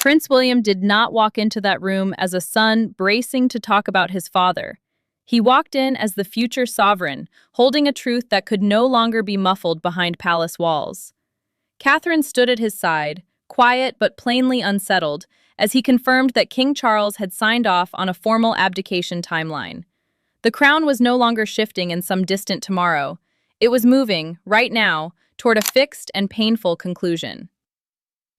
Prince William did not walk into that room as a son bracing to talk about his father. He walked in as the future sovereign, holding a truth that could no longer be muffled behind palace walls. Catherine stood at his side, quiet but plainly unsettled, as he confirmed that King Charles had signed off on a formal abdication timeline. The crown was no longer shifting in some distant tomorrow. It was moving, right now, toward a fixed and painful conclusion.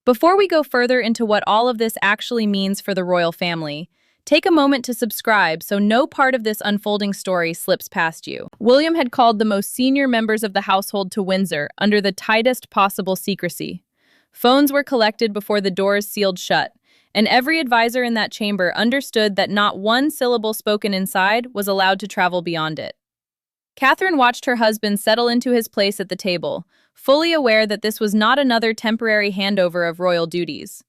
Before we go further into what all of this actually means for the royal family, take a moment to subscribe so no part of this unfolding story slips past you. William had called the most senior members of the household to Windsor under the tightest possible secrecy. Phones were collected before the doors sealed shut, and every advisor in that chamber understood that not one syllable spoken inside was allowed to travel beyond it. Catherine watched her husband settle into his place at the table, fully aware that this was not another temporary handover of royal duties.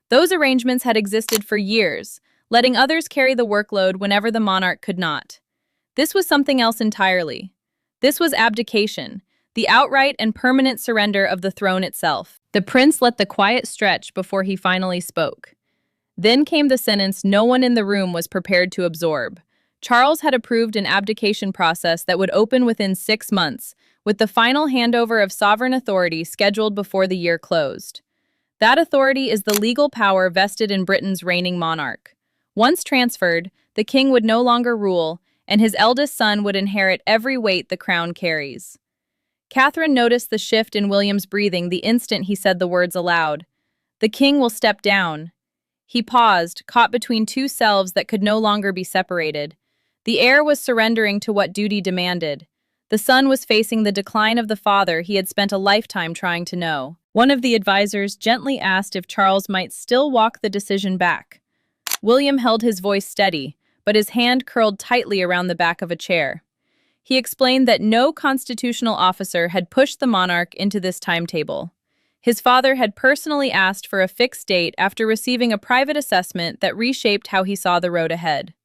Those arrangements had existed for years, letting others carry the workload whenever the monarch could not. This was something else entirely. This was abdication, the outright and permanent surrender of the throne itself. The prince let the quiet stretch before he finally spoke. Then came the sentence no one in the room was prepared to absorb. Charles had approved an abdication process that would open within 6 months, with the final handover of sovereign authority scheduled before the year closed. That authority is the legal power vested in Britain's reigning monarch. Once transferred, the king would no longer rule, and his eldest son would inherit every weight the crown carries. Catherine noticed the shift in William's breathing the instant he said the words aloud. The king will step down. He paused, caught between two selves that could no longer be separated. The heir was surrendering to what duty demanded. The son was facing the decline of the father he had spent a lifetime trying to know. One of the advisors gently asked if Charles might still walk the decision back. William held his voice steady, but his hand curled tightly around the back of a chair. He explained that no constitutional officer had pushed the monarch into this timetable. His father had personally asked for a fixed date after receiving a private assessment that reshaped how he saw the road ahead.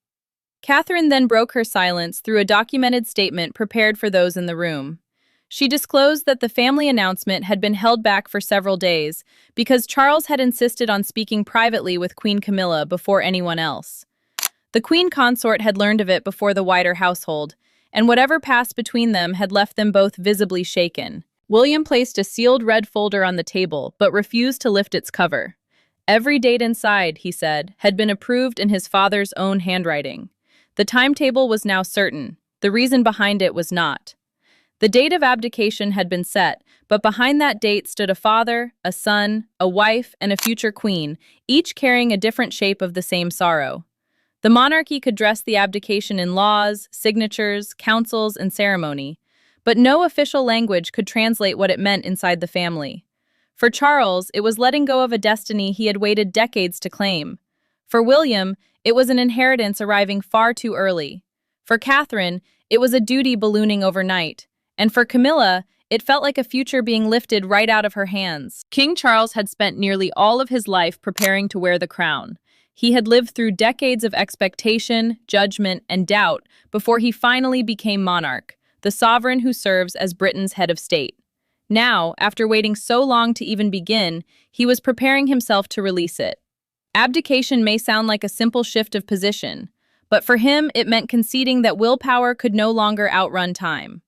Catherine then broke her silence through a documented statement prepared for those in the room. She disclosed that the family announcement had been held back for several days because Charles had insisted on speaking privately with Queen Camilla before anyone else. The Queen consort had learned of it before the wider household, and whatever passed between them had left them both visibly shaken. William placed a sealed red folder on the table, but refused to lift its cover. Every date inside, he said, had been approved in his father's own handwriting. The timetable was now certain. The reason behind it was not. The date of abdication had been set, but behind that date stood a father, a son, a wife, and a future queen, each carrying a different shape of the same sorrow. The monarchy could dress the abdication in laws, signatures, councils, and ceremony, but no official language could translate what it meant inside the family. For Charles, it was letting go of a destiny he had waited decades to claim. For William, it was an inheritance arriving far too early. For Catherine, it was a duty ballooning overnight. And for Camilla, it felt like a future being lifted right out of her hands. King Charles had spent nearly all of his life preparing to wear the crown. He had lived through decades of expectation, judgment, and doubt before he finally became monarch, the sovereign who serves as Britain's head of state. Now, after waiting so long to even begin, he was preparing himself to release it. Abdication may sound like a simple shift of position, but for him it meant conceding that willpower could no longer outrun time.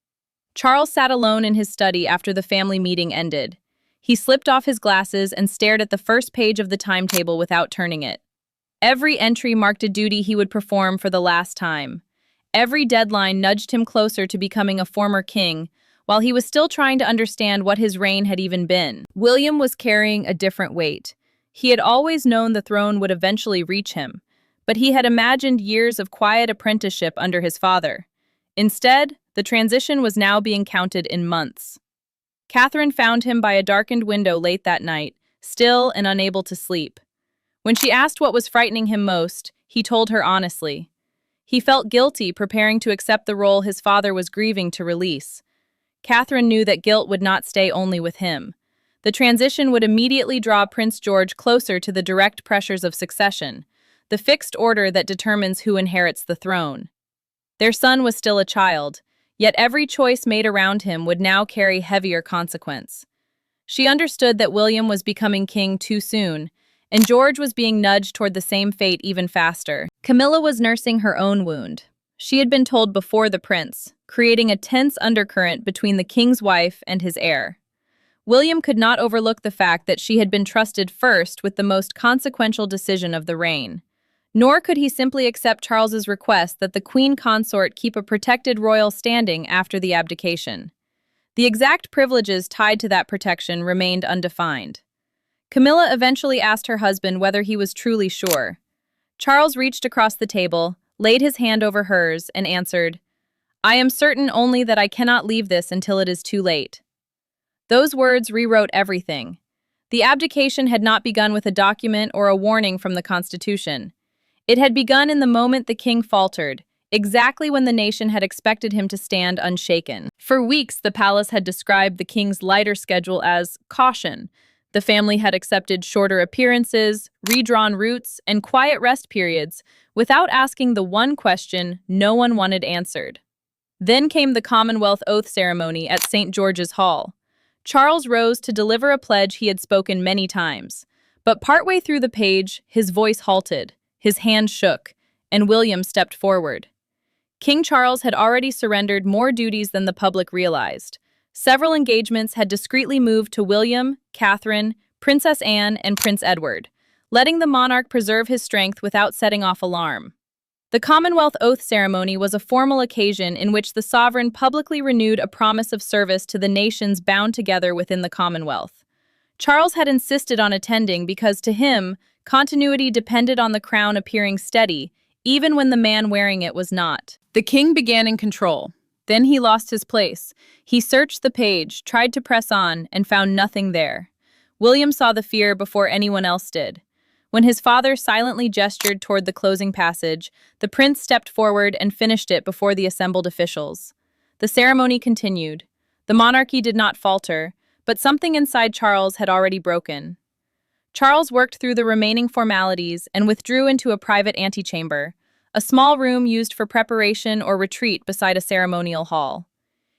Charles sat alone in his study after the family meeting ended. He slipped off his glasses and stared at the first page of the timetable without turning it. Every entry marked a duty he would perform for the last time. Every deadline nudged him closer to becoming a former king, while he was still trying to understand what his reign had even been. William was carrying a different weight. He had always known the throne would eventually reach him, but he had imagined years of quiet apprenticeship under his father. Instead, the transition was now being counted in months. Catherine found him by a darkened window late that night, still and unable to sleep. When she asked what was frightening him most, he told her honestly. He felt guilty preparing to accept the role his father was grieving to release. Catherine knew that guilt would not stay only with him. The transition would immediately draw Prince George closer to the direct pressures of succession, the fixed order that determines who inherits the throne. Their son was still a child, yet every choice made around him would now carry heavier consequence. She understood that William was becoming king too soon, and George was being nudged toward the same fate even faster. Camilla was nursing her own wound. She had been told before the prince, creating a tense undercurrent between the king's wife and his heir. William could not overlook the fact that she had been trusted first with the most consequential decision of the reign. Nor could he simply accept Charles's request that the queen consort keep a protected royal standing after the abdication. The exact privileges tied to that protection remained undefined. Camilla eventually asked her husband whether he was truly sure. Charles reached across the table, laid his hand over hers, and answered, "I am certain only that I cannot leave this until it is too late." Those words rewrote everything. The abdication had not begun with a document or a warning from the Constitution. It had begun in the moment the king faltered, exactly when the nation had expected him to stand unshaken. For weeks, the palace had described the king's lighter schedule as caution. The family had accepted shorter appearances, redrawn routes, and quiet rest periods without asking the one question no one wanted answered. Then came the Commonwealth oath ceremony at St. George's Hall. Charles rose to deliver a pledge he had spoken many times, but partway through the page, his voice halted, his hand shook, and William stepped forward. King Charles had already surrendered more duties than the public realized. Several engagements had discreetly moved to William, Catherine, Princess Anne, and Prince Edward, letting the monarch preserve his strength without setting off alarm. The Commonwealth oath ceremony was a formal occasion in which the sovereign publicly renewed a promise of service to the nations bound together within the Commonwealth. Charles had insisted on attending because, to him, continuity depended on the crown appearing steady, even when the man wearing it was not. The king began in control. Then he lost his place. He searched the page, tried to press on, and found nothing there. William saw the fear before anyone else did. When his father silently gestured toward the closing passage, the prince stepped forward and finished it before the assembled officials. The ceremony continued. The monarchy did not falter, but something inside Charles had already broken. Charles worked through the remaining formalities and withdrew into a private antechamber, a small room used for preparation or retreat beside a ceremonial hall.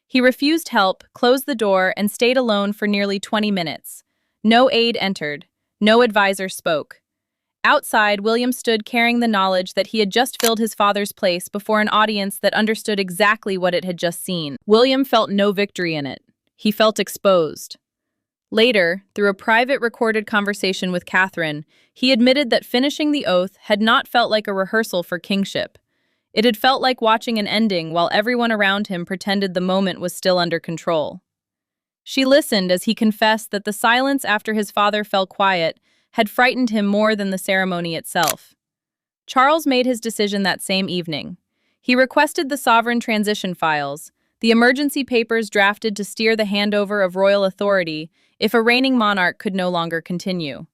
He refused help, closed the door, and stayed alone for nearly 20 minutes. No aide entered. No advisor spoke. Outside, William stood carrying the knowledge that he had just filled his father's place before an audience that understood exactly what it had just seen. William felt no victory in it. He felt exposed. Later, through a private recorded conversation with Catherine, he admitted that finishing the oath had not felt like a rehearsal for kingship. It had felt like watching an ending while everyone around him pretended the moment was still under control. She listened as he confessed that the silence after his father fell quiet had frightened him more than the ceremony itself. Charles made his decision that same evening. He requested the sovereign transition files, the emergency papers drafted to steer the handover of royal authority if a reigning monarch could no longer continue.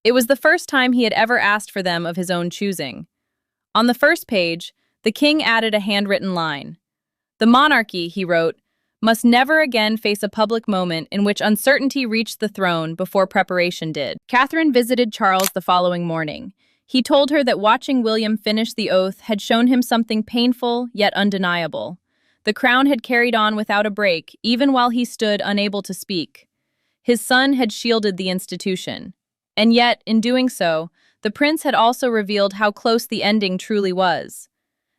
It was the first time he had ever asked for them of his own choosing. On the first page, the king added a handwritten line. "The monarchy," he wrote, "must never again face a public moment in which uncertainty reached the throne before preparation did." Catherine visited Charles the following morning. He told her that watching William finish the oath had shown him something painful yet undeniable. The crown had carried on without a break, even while he stood unable to speak. His son had shielded the institution. And yet, in doing so, the prince had also revealed how close the ending truly was.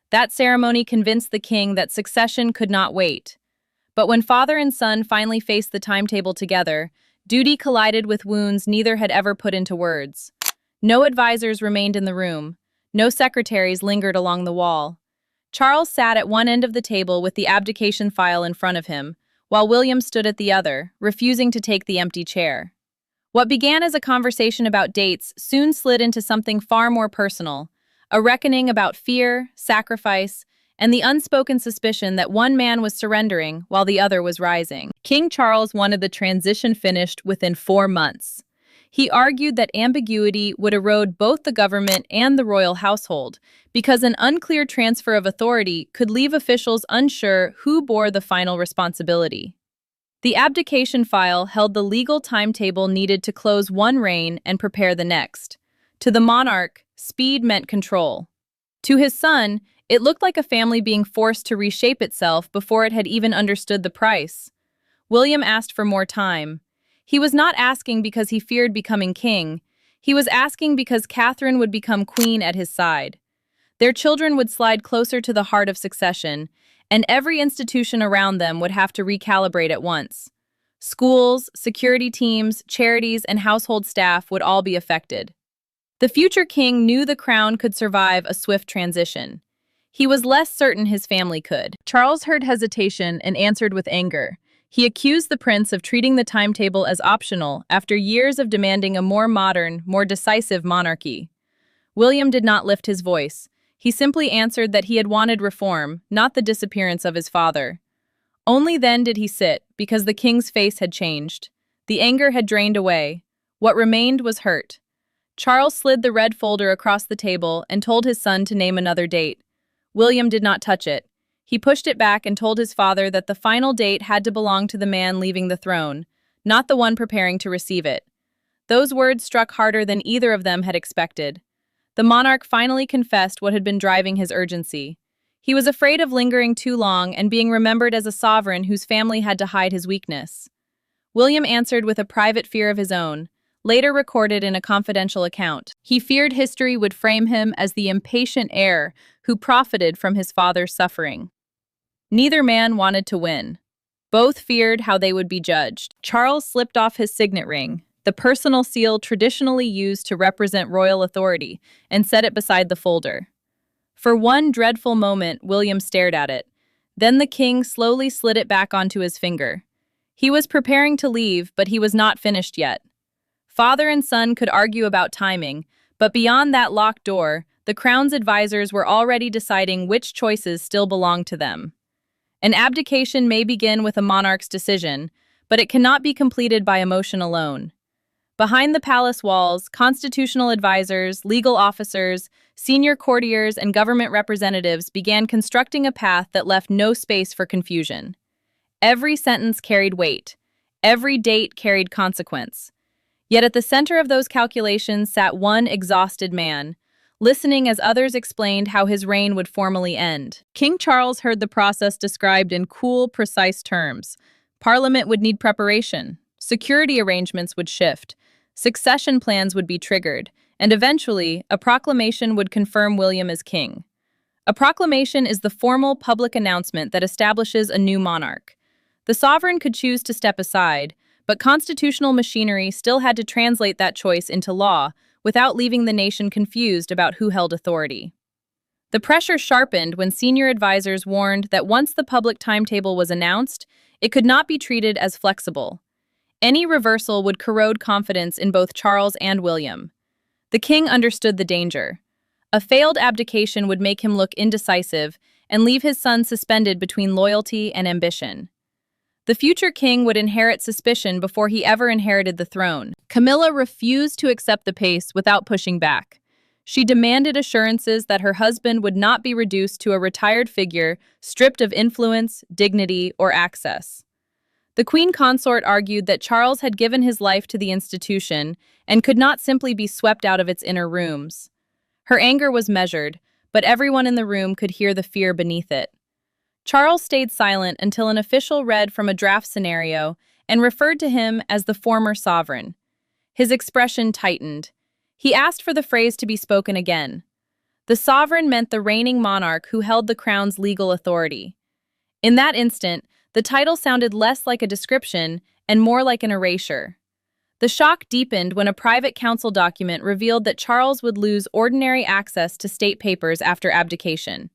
That ceremony convinced the king that succession could not wait. But when father and son finally faced the timetable together, duty collided with wounds neither had ever put into words. No advisors remained in the room. No secretaries lingered along the wall. Charles sat at one end of the table with the abdication file in front of him, while William stood at the other, refusing to take the empty chair. What began as a conversation about dates soon slid into something far more personal, a reckoning about fear, sacrifice, and the unspoken suspicion that one man was surrendering while the other was rising. King Charles wanted the transition finished within 4 months. He argued that ambiguity would erode both the government and the royal household, because an unclear transfer of authority could leave officials unsure who bore the final responsibility. The abdication file held the legal timetable needed to close one reign and prepare the next. To the monarch, speed meant control. To his son, it looked like a family being forced to reshape itself before it had even understood the price. William asked for more time. He was not asking because he feared becoming king. He was asking because Catherine would become queen at his side. Their children would slide closer to the heart of succession, and every institution around them would have to recalibrate at once. Schools, security teams, charities, and household staff would all be affected. The future king knew the crown could survive a swift transition. He was less certain his family could. Charles heard hesitation and answered with anger. He accused the prince of treating the timetable as optional after years of demanding a more modern, more decisive monarchy. William did not lift his voice. He simply answered that he had wanted reform, not the disappearance of his father. Only then did he sit, because the king's face had changed. The anger had drained away. What remained was hurt. Charles slid the red folder across the table and told his son to name another date. William did not touch it. He pushed it back and told his father that the final date had to belong to the man leaving the throne, not the one preparing to receive it. Those words struck harder than either of them had expected. The monarch finally confessed what had been driving his urgency. He was afraid of lingering too long and being remembered as a sovereign whose family had to hide his weakness. William answered with a private fear of his own, later recorded in a confidential account. He feared history would frame him as the impatient heir who profited from his father's suffering. Neither man wanted to win. Both feared how they would be judged. Charles slipped off his signet ring, the personal seal traditionally used to represent royal authority, and set it beside the folder. For one dreadful moment, William stared at it. Then the king slowly slid it back onto his finger. He was preparing to leave, but he was not finished yet. Father and son could argue about timing, but beyond that locked door, the crown's advisors were already deciding which choices still belonged to them. An abdication may begin with a monarch's decision, but it cannot be completed by emotion alone. Behind the palace walls, constitutional advisors, legal officers, senior courtiers, and government representatives began constructing a path that left no space for confusion. Every sentence carried weight. Every date carried consequence. Yet at the center of those calculations sat one exhausted man, listening as others explained how his reign would formally end. King Charles heard the process described in cool, precise terms. Parliament would need preparation. Security arrangements would shift. Succession plans would be triggered. And eventually, a proclamation would confirm William as king. A proclamation is the formal public announcement that establishes a new monarch. The sovereign could choose to step aside, but constitutional machinery still had to translate that choice into law without leaving the nation confused about who held authority. The pressure sharpened when senior advisors warned that once the public timetable was announced, it could not be treated as flexible. Any reversal would corrode confidence in both Charles and William. The king understood the danger. A failed abdication would make him look indecisive and leave his son suspended between loyalty and ambition. The future king would inherit suspicion before he ever inherited the throne. Camilla refused to accept the pace without pushing back. She demanded assurances that her husband would not be reduced to a retired figure stripped of influence, dignity, or access. The queen consort argued that Charles had given his life to the institution and could not simply be swept out of its inner rooms. Her anger was measured, but everyone in the room could hear the fear beneath it. Charles stayed silent until an official read from a draft scenario and referred to him as the former sovereign. His expression tightened. He asked for the phrase to be spoken again. The sovereign meant the reigning monarch who held the crown's legal authority. In that instant, the title sounded less like a description and more like an erasure. The shock deepened when a private council document revealed that Charles would lose ordinary access to state papers after abdication.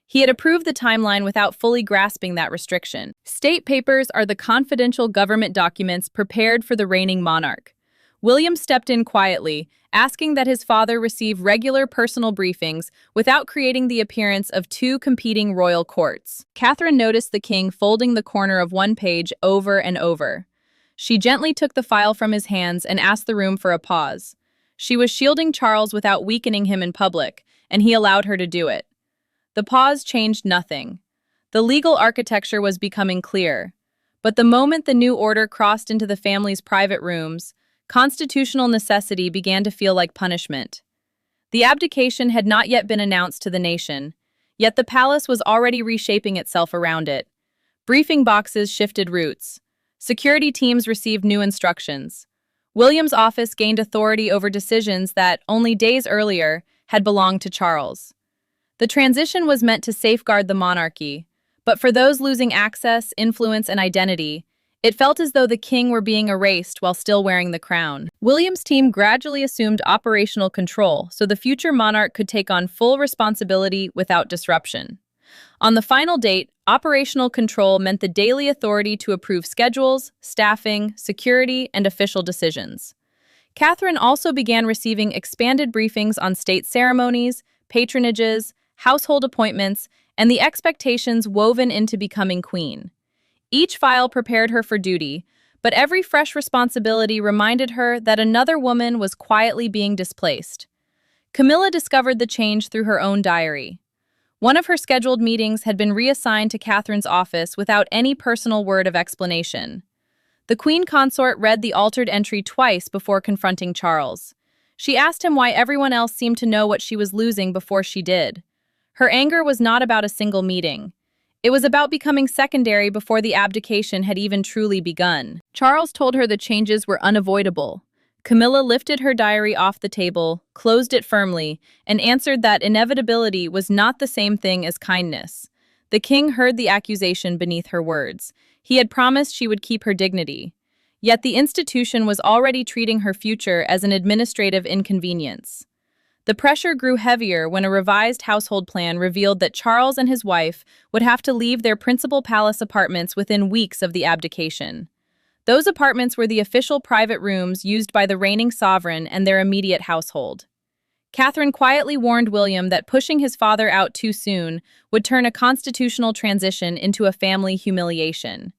He had approved the timeline without fully grasping that restriction. State papers are the confidential government documents prepared for the reigning monarch. William stepped in quietly, asking that his father receive regular personal briefings without creating the appearance of two competing royal courts. Catherine noticed the king folding the corner of one page over and over. She gently took the file from his hands and asked the room for a pause. She was shielding Charles without weakening him in public, and he allowed her to do it. The pause changed nothing. The legal architecture was becoming clear. But the moment the new order crossed into the family's private rooms, constitutional necessity began to feel like punishment. The abdication had not yet been announced to the nation, yet the palace was already reshaping itself around it. Briefing boxes shifted routes. Security teams received new instructions. William's office gained authority over decisions that, only days earlier, had belonged to Charles. The transition was meant to safeguard the monarchy, but for those losing access, influence, and identity, it felt as though the king were being erased while still wearing the crown. William's team gradually assumed operational control so the future monarch could take on full responsibility without disruption. On the final date, operational control meant the daily authority to approve schedules, staffing, security, and official decisions. Catherine also began receiving expanded briefings on state ceremonies, patronages, household appointments, and the expectations woven into becoming queen. Each file prepared her for duty, but every fresh responsibility reminded her that another woman was quietly being displaced. Camilla discovered the change through her own diary. One of her scheduled meetings had been reassigned to Catherine's office without any personal word of explanation. The queen consort read the altered entry twice before confronting Charles. She asked him why everyone else seemed to know what she was losing before she did. Her anger was not about a single meeting. It was about becoming secondary before the abdication had even truly begun. Charles told her the changes were unavoidable. Camilla lifted her diary off the table, closed it firmly, and answered that inevitability was not the same thing as kindness. The king heard the accusation beneath her words. He had promised she would keep her dignity. Yet the institution was already treating her future as an administrative inconvenience. The pressure grew heavier when a revised household plan revealed that Charles and his wife would have to leave their principal palace apartments within weeks of the abdication. Those apartments were the official private rooms used by the reigning sovereign and their immediate household. Catherine quietly warned William that pushing his father out too soon would turn a constitutional transition into a family humiliation.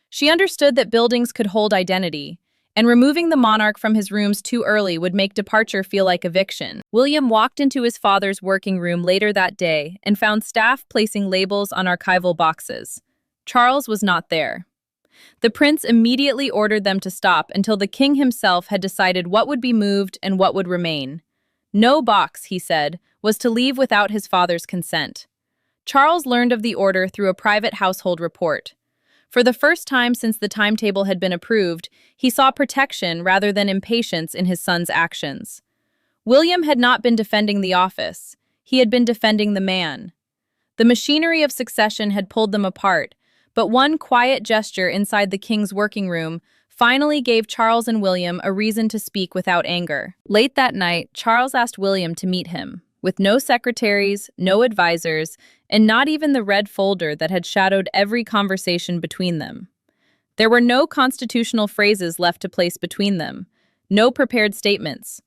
She understood that buildings could hold identity, and removing the monarch from his rooms too early would make departure feel like eviction. William walked into his father's working room later that day and found staff placing labels on archival boxes. Charles was not there. The prince immediately ordered them to stop until the king himself had decided what would be moved and what would remain. No box, he said, was to leave without his father's consent. Charles learned of the order through a private household report. For the first time since the timetable had been approved, he saw protection rather than impatience in his son's actions. William had not been defending the office. He had been defending the man. The machinery of succession had pulled them apart, but one quiet gesture inside the king's working room finally gave Charles and William a reason to speak without anger. Late that night, Charles asked William to meet him, with no secretaries, no advisors, and not even the red folder that had shadowed every conversation between them. There were no constitutional phrases left to place between them, no prepared statements.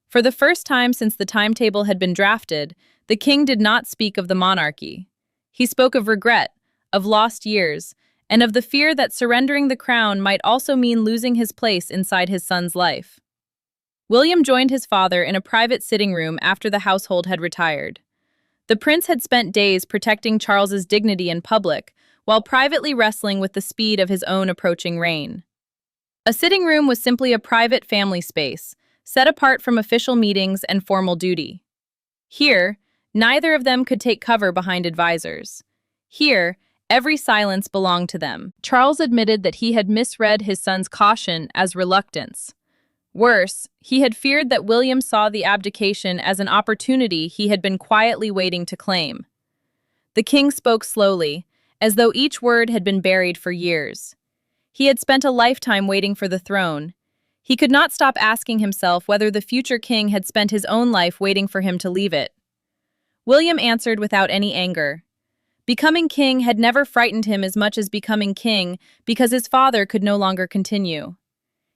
For the first time since the timetable had been drafted, the king did not speak of the monarchy. He spoke of regret, of lost years, and of the fear that surrendering the crown might also mean losing his place inside his son's life. William joined his father in a private sitting room after the household had retired. The prince had spent days protecting Charles's dignity in public, while privately wrestling with the speed of his own approaching reign. A sitting room was simply a private family space, set apart from official meetings and formal duty. Here, neither of them could take cover behind advisors. Here, every silence belonged to them. Charles admitted that he had misread his son's caution as reluctance. Worse, he had feared that William saw the abdication as an opportunity he had been quietly waiting to claim. The king spoke slowly, as though each word had been buried for years. He had spent a lifetime waiting for the throne. He could not stop asking himself whether the future king had spent his own life waiting for him to leave it. William answered without any anger. Becoming king had never frightened him as much as becoming king because his father could no longer continue.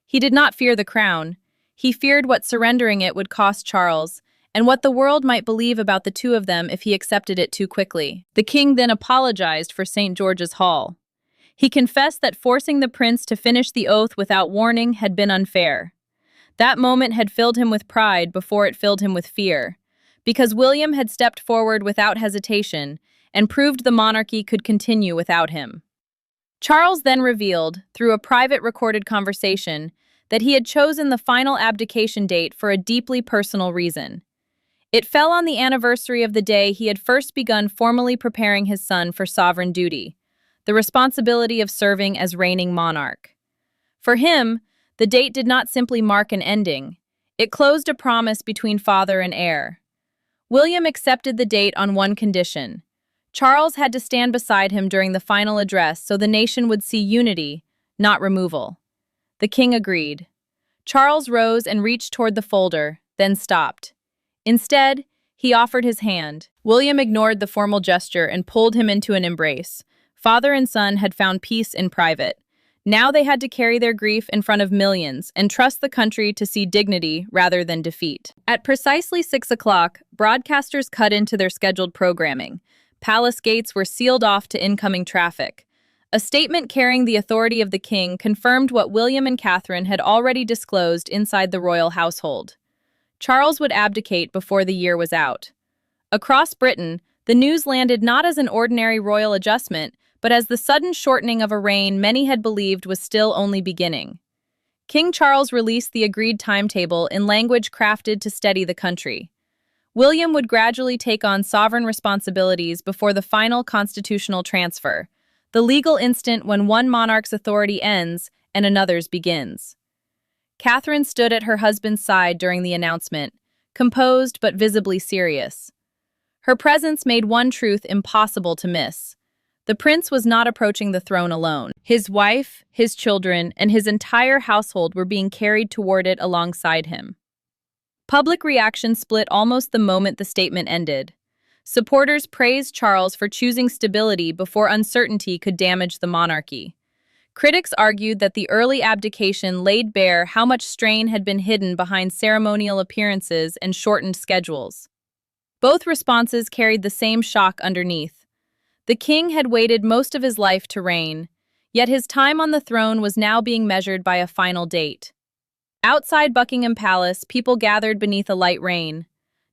He did not fear the crown. He feared what surrendering it would cost Charles, and what the world might believe about the two of them if he accepted it too quickly. The king then apologized for St. George's Hall. He confessed that forcing the prince to finish the oath without warning had been unfair. That moment had filled him with pride before it filled him with fear, because William had stepped forward without hesitation and proved the monarchy could continue without him. Charles then revealed, through a private recorded conversation, that he had chosen the final abdication date for a deeply personal reason. It fell on the anniversary of the day he had first begun formally preparing his son for sovereign duty, the responsibility of serving as reigning monarch. For him, The date did not simply mark an ending. It closed a promise between father and heir. William accepted the date on one condition. Charles had to stand beside him during the final address so the nation would see unity, not removal. The king agreed. Charles rose and reached toward the folder, then stopped. Instead, he offered his hand. William ignored the formal gesture and pulled him into an embrace. Father and son had found peace in private. Now they had to carry their grief in front of millions and trust the country to see dignity rather than defeat. At precisely 6 o'clock, broadcasters cut into their scheduled programming. Palace gates were sealed off to incoming traffic. A statement carrying the authority of the king confirmed what William and Catherine had already disclosed inside the royal household. Charles would abdicate before the year was out. Across Britain, the news landed not as an ordinary royal adjustment, but as the sudden shortening of a reign many had believed was still only beginning. King Charles released the agreed timetable in language crafted to steady the country. William would gradually take on sovereign responsibilities before the final constitutional transfer, the legal instant when one monarch's authority ends and another's begins. Catherine stood at her husband's side during the announcement, composed but visibly serious. Her presence made one truth impossible to miss. The prince was not approaching the throne alone. His wife, his children, and his entire household were being carried toward it alongside him. Public reaction split almost the moment the statement ended. Supporters praised Charles for choosing stability before uncertainty could damage the monarchy. Critics argued that the early abdication laid bare how much strain had been hidden behind ceremonial appearances and shortened schedules. Both responses carried the same shock underneath. The king had waited most of his life to reign, yet his time on the throne was now being measured by a final date. Outside Buckingham Palace, people gathered beneath a light rain.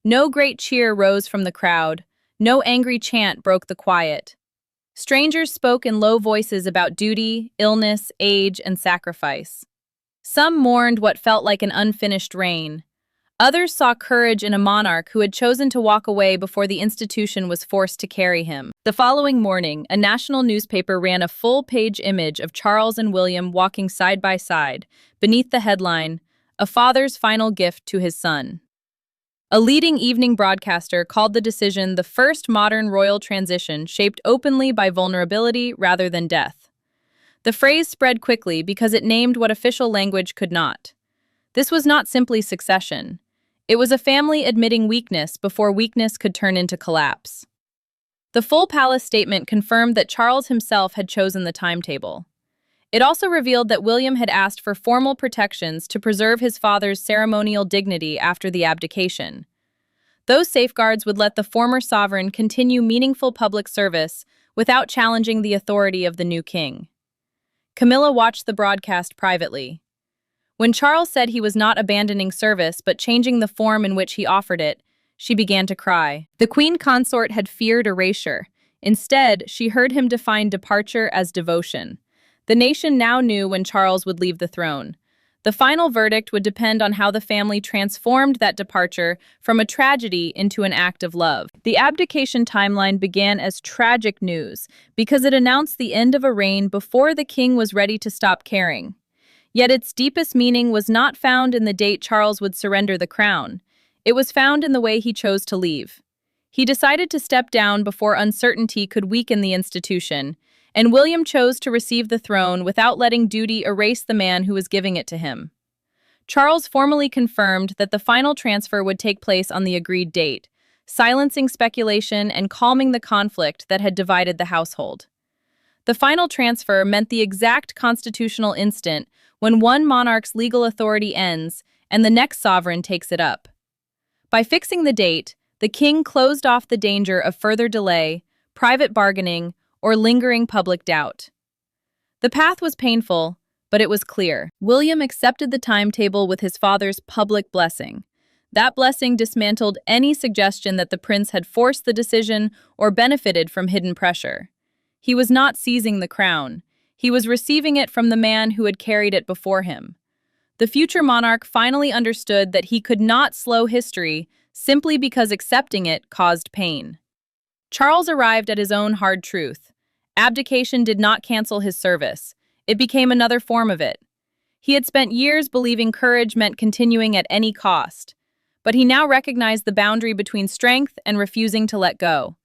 No great cheer rose from the crowd. No angry chant broke the quiet. Strangers spoke in low voices about duty, illness, age, and sacrifice. Some mourned what felt like an unfinished reign. Others saw courage in a monarch who had chosen to walk away before the institution was forced to carry him. The following morning, a national newspaper ran a full-page image of Charles and William walking side by side, beneath the headline, "A Father's Final Gift to His Son." A leading evening broadcaster called the decision the first modern royal transition shaped openly by vulnerability rather than death. The phrase spread quickly because it named what official language could not. This was not simply succession. It was a family admitting weakness before weakness could turn into collapse. The full palace statement confirmed that Charles himself had chosen the timetable. It also revealed that William had asked for formal protections to preserve his father's ceremonial dignity after the abdication. Those safeguards would let the former sovereign continue meaningful public service without challenging the authority of the new king. Camilla watched the broadcast privately. When Charles said he was not abandoning service but changing the form in which he offered it, she began to cry. The queen consort had feared erasure. Instead, she heard him define departure as devotion. The nation now knew when Charles would leave the throne. The final verdict would depend on how the family transformed that departure from a tragedy into an act of love. The abdication timeline began as tragic news because it announced the end of a reign before the king was ready to stop caring. Yet its deepest meaning was not found in the date Charles would surrender the crown. It was found in the way he chose to leave. He decided to step down before uncertainty could weaken the institution, and William chose to receive the throne without letting duty erase the man who was giving it to him. Charles formally confirmed that the final transfer would take place on the agreed date, silencing speculation and calming the conflict that had divided the household. The final transfer meant the exact constitutional instant when one monarch's legal authority ends and the next sovereign takes it up. By fixing the date, the king closed off the danger of further delay, private bargaining, or lingering public doubt. The path was painful, but it was clear. William accepted the timetable with his father's public blessing. That blessing dismantled any suggestion that the prince had forced the decision or benefited from hidden pressure. He was not seizing the crown. He was receiving it from the man who had carried it before him. The future monarch finally understood that he could not slow history simply because accepting it caused pain. Charles arrived at his own hard truth. Abdication did not cancel his service. It became another form of it. He had spent years believing courage meant continuing at any cost, but he now recognized the boundary between strength and refusing to let go.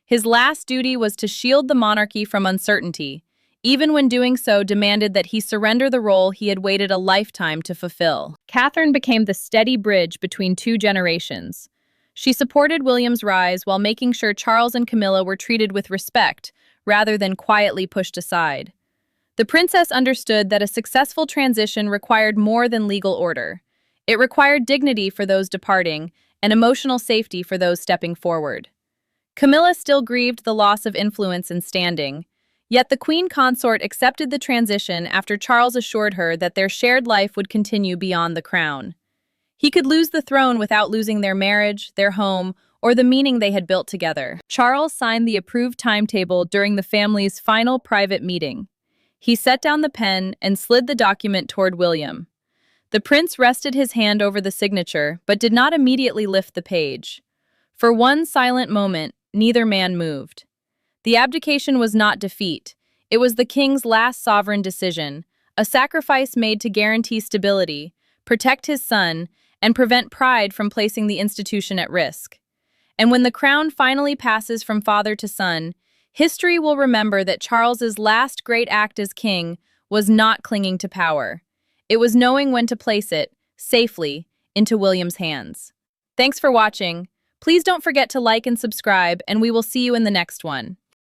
His last duty was to shield the monarchy from uncertainty, even when doing so demanded that he surrender the role he had waited a lifetime to fulfill. Catherine became the steady bridge between two generations. She supported William's rise while making sure Charles and Camilla were treated with respect, rather than quietly pushed aside. The princess understood that a successful transition required more than legal order. It required dignity for those departing and emotional safety for those stepping forward. Camilla still grieved the loss of influence and standing, yet the queen consort accepted the transition after Charles assured her that their shared life would continue beyond the crown. He could lose the throne without losing their marriage, their home, or the meaning they had built together. Charles signed the approved timetable during the family's final private meeting. He set down the pen and slid the document toward William. The prince rested his hand over the signature, but did not immediately lift the page. For one silent moment, neither man moved. The abdication was not defeat. It was the king's last sovereign decision, a sacrifice made to guarantee stability, protect his son, and prevent pride from placing the institution at risk. And when the crown finally passes from father to son, history will remember that Charles's last great act as king was not clinging to power. It was knowing when to place it, safely, into William's hands. Thanks for watching. Please don't forget to like and subscribe, and we will see you in the next one.